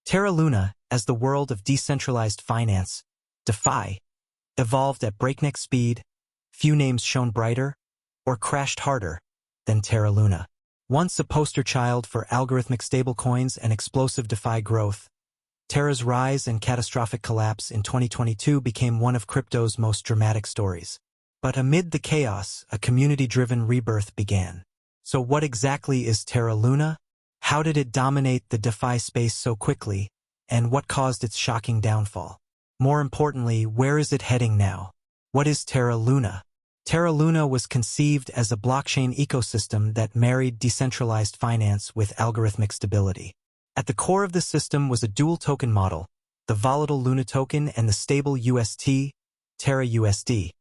Terra Luna, as the world of decentralized finance, DeFi, evolved at breakneck speed, few names shone brighter, or crashed harder than Terra Luna. Once a poster child for algorithmic stablecoins and explosive DeFi growth, Terra's rise and catastrophic collapse in 2022 became one of crypto's most dramatic stories. But amid the chaos, a community-driven rebirth began. So what exactly is Terra Luna? How did it dominate the DeFi space so quickly? And what caused its shocking downfall? More importantly, where is it heading now? What is Terra Luna? Terra Luna was conceived as a blockchain ecosystem that married decentralized finance with algorithmic stability. At the core of the system was a dual token model, the volatile Luna token and the stable UST, Terra USD,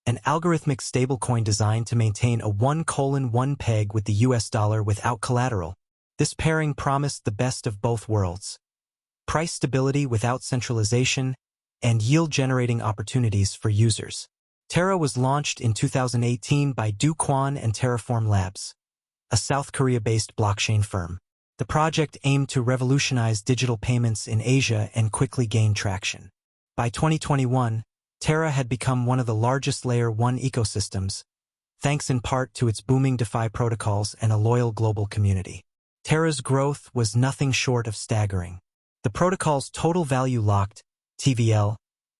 an algorithmic stablecoin designed to maintain a 1:1 peg with the US dollar without collateral. This pairing promised the best of both worlds: price stability without centralization and yield-generating opportunities for users. Terra was launched in 2018 by Do Kwon and Terraform Labs, a South Korea-based blockchain firm. The project aimed to revolutionize digital payments in Asia and quickly gain traction. By 2021, Terra had become one of the largest Layer 1 ecosystems, thanks in part to its booming DeFi protocols and a loyal global community. Terra's growth was nothing short of staggering. The protocol's total value locked, TVL,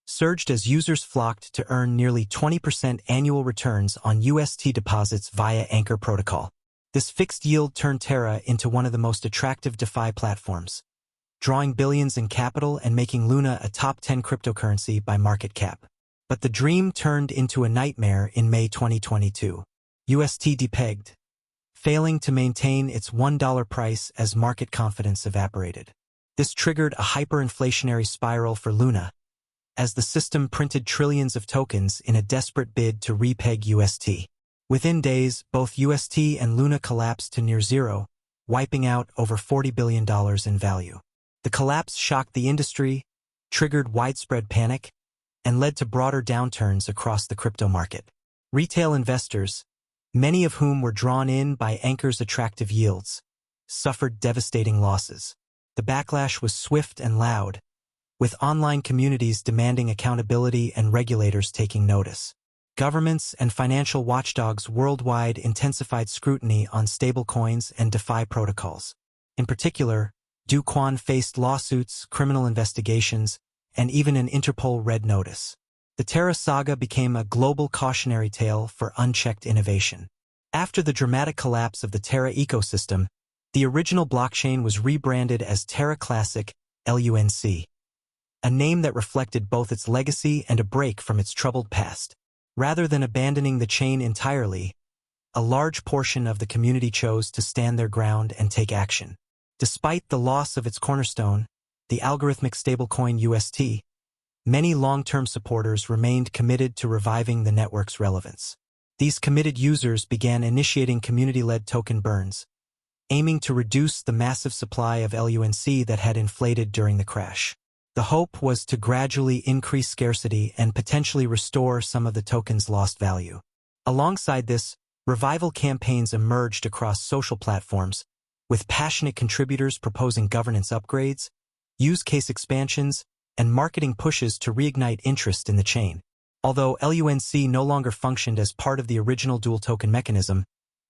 surged as users flocked to earn nearly 20% annual returns on UST deposits via Anchor Protocol. This fixed yield turned Terra into one of the most attractive DeFi platforms, drawing billions in capital and making Luna a top 10 cryptocurrency by market cap. But the dream turned into a nightmare in May 2022. UST depegged, failing to maintain its $1 price as market confidence evaporated. This triggered a hyperinflationary spiral for Luna, as the system printed trillions of tokens in a desperate bid to repeg UST. Within days, both UST and Luna collapsed to near zero, wiping out over $40 billion in value. The collapse shocked the industry, triggered widespread panic, and led to broader downturns across the crypto market. Retail investors, many of whom were drawn in by Anchor's attractive yields, suffered devastating losses. The backlash was swift and loud, with online communities demanding accountability and regulators taking notice. Governments and financial watchdogs worldwide intensified scrutiny on stablecoins and DeFi protocols. In particular, Do Kwon faced lawsuits, criminal investigations, and even an Interpol red notice. The Terra saga became a global cautionary tale for unchecked innovation. After the dramatic collapse of the Terra ecosystem, the original blockchain was rebranded as Terra Classic, LUNC, a name that reflected both its legacy and a break from its troubled past. Rather than abandoning the chain entirely, a large portion of the community chose to stand their ground and take action. Despite the loss of its cornerstone, the algorithmic stablecoin UST, many long-term supporters remained committed to reviving the network's relevance. These committed users began initiating community-led token burns, aiming to reduce the massive supply of LUNC that had inflated during the crash. The hope was to gradually increase scarcity and potentially restore some of the token's lost value. Alongside this, revival campaigns emerged across social platforms, with passionate contributors proposing governance upgrades, use case expansions, and marketing pushes to reignite interest in the chain. Although LUNC no longer functioned as part of the original dual token mechanism,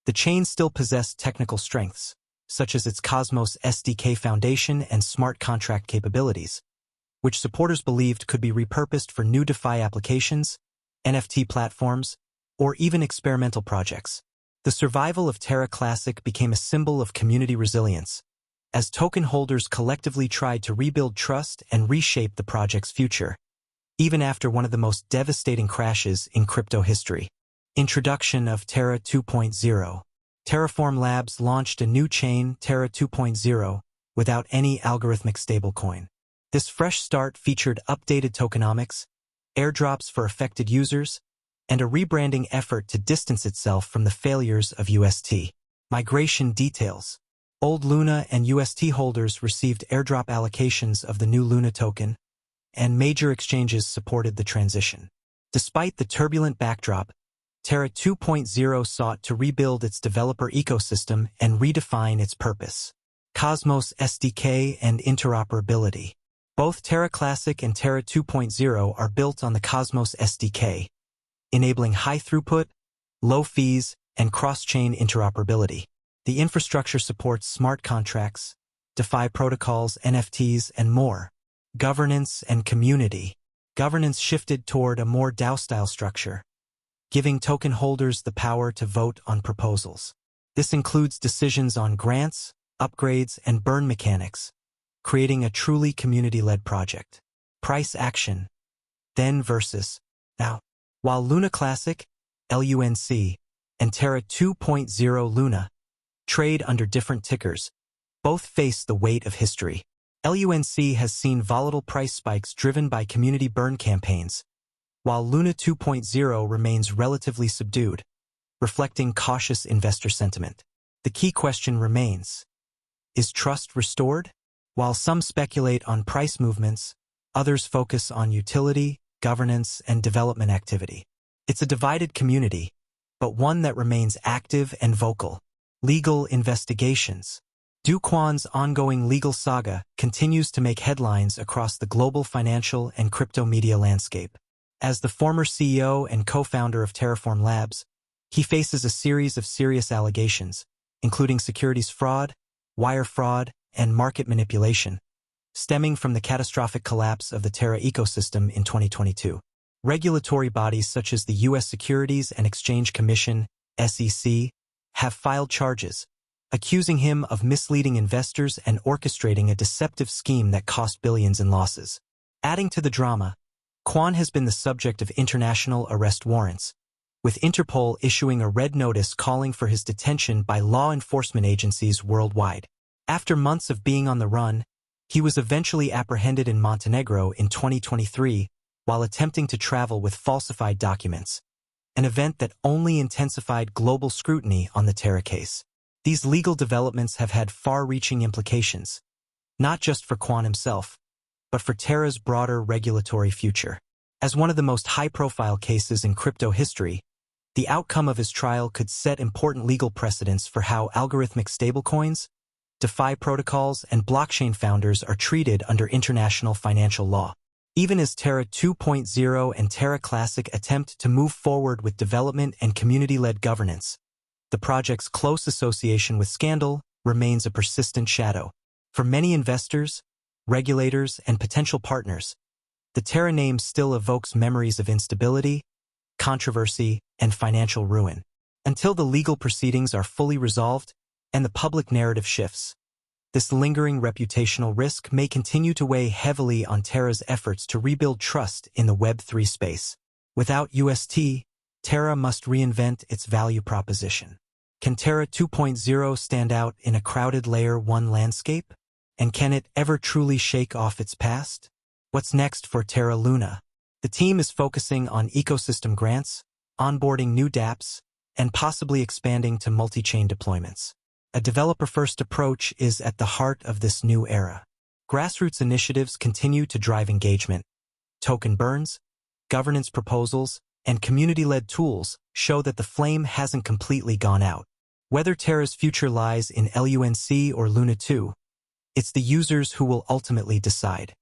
the chain still possessed technical strengths, such as its Cosmos SDK foundation and smart contract capabilities, which supporters believed could be repurposed for new DeFi applications, NFT platforms, or even experimental projects. The survival of Terra Classic became a symbol of community resilience, as token holders collectively tried to rebuild trust and reshape the project's future, even after one of the most devastating crashes in crypto history. Introduction of Terra 2.0. Terraform Labs launched a new chain, Terra 2.0, without any algorithmic stablecoin. This fresh start featured updated tokenomics, airdrops for affected users, and a rebranding effort to distance itself from the failures of UST. Migration details. Old Luna and UST holders received airdrop allocations of the new Luna token, and major exchanges supported the transition. Despite the turbulent backdrop, Terra 2.0 sought to rebuild its developer ecosystem and redefine its purpose. Cosmos SDK and interoperability. Both Terra Classic and Terra 2.0 are built on the Cosmos SDK, enabling high throughput, low fees, and cross-chain interoperability. The infrastructure supports smart contracts, DeFi protocols, NFTs, and more. Governance and community. Governance shifted toward a more DAO-style structure, giving token holders the power to vote on proposals. This includes decisions on grants, upgrades, and burn mechanics, creating a truly community-led project. Price action. Then versus now. While Luna Classic, LUNC, and Terra 2.0 Luna trade under different tickers, both face the weight of history. LUNC has seen volatile price spikes driven by community burn campaigns, while Luna 2.0 remains relatively subdued, reflecting cautious investor sentiment. The key question remains: is trust restored? While some speculate on price movements, others focus on utility, governance, and development activity. It's a divided community, but one that remains active and vocal. Legal investigations. Do Kwon's ongoing legal saga continues to make headlines across the global financial and crypto media landscape. As the former CEO and co-founder of Terraform Labs, he faces a series of serious allegations, including securities fraud, wire fraud, and market manipulation, stemming from the catastrophic collapse of the Terra ecosystem in 2022. Regulatory bodies such as the U.S. Securities and Exchange Commission, SEC, have filed charges, accusing him of misleading investors and orchestrating a deceptive scheme that cost billions in losses. Adding to the drama, Kwon has been the subject of international arrest warrants, with Interpol issuing a red notice calling for his detention by law enforcement agencies worldwide. After months of being on the run, he was eventually apprehended in Montenegro in 2023 while attempting to travel with falsified documents, an event that only intensified global scrutiny on the Terra case. These legal developments have had far-reaching implications, not just for Kwon himself, but for Terra's broader regulatory future. As one of the most high-profile cases in crypto history, the outcome of his trial could set important legal precedents for how algorithmic stablecoins, DeFi protocols, and blockchain founders are treated under international financial law. Even as Terra 2.0 and Terra Classic attempt to move forward with development and community-led governance, the project's close association with scandal remains a persistent shadow. For many investors, regulators, and potential partners, the Terra name still evokes memories of instability, controversy, and financial ruin. Until the legal proceedings are fully resolved and the public narrative shifts, this lingering reputational risk may continue to weigh heavily on Terra's efforts to rebuild trust in the Web3 space. Without UST, Terra must reinvent its value proposition. Can Terra 2.0 stand out in a crowded Layer 1 landscape? And can it ever truly shake off its past? What's next for Terra Luna? The team is focusing on ecosystem grants, onboarding new dApps, and possibly expanding to multi-chain deployments. A developer-first approach is at the heart of this new era. Grassroots initiatives continue to drive engagement. Token burns, governance proposals, and community-led tools show that the flame hasn't completely gone out. Whether Terra's future lies in LUNC or Luna 2, it's the users who will ultimately decide.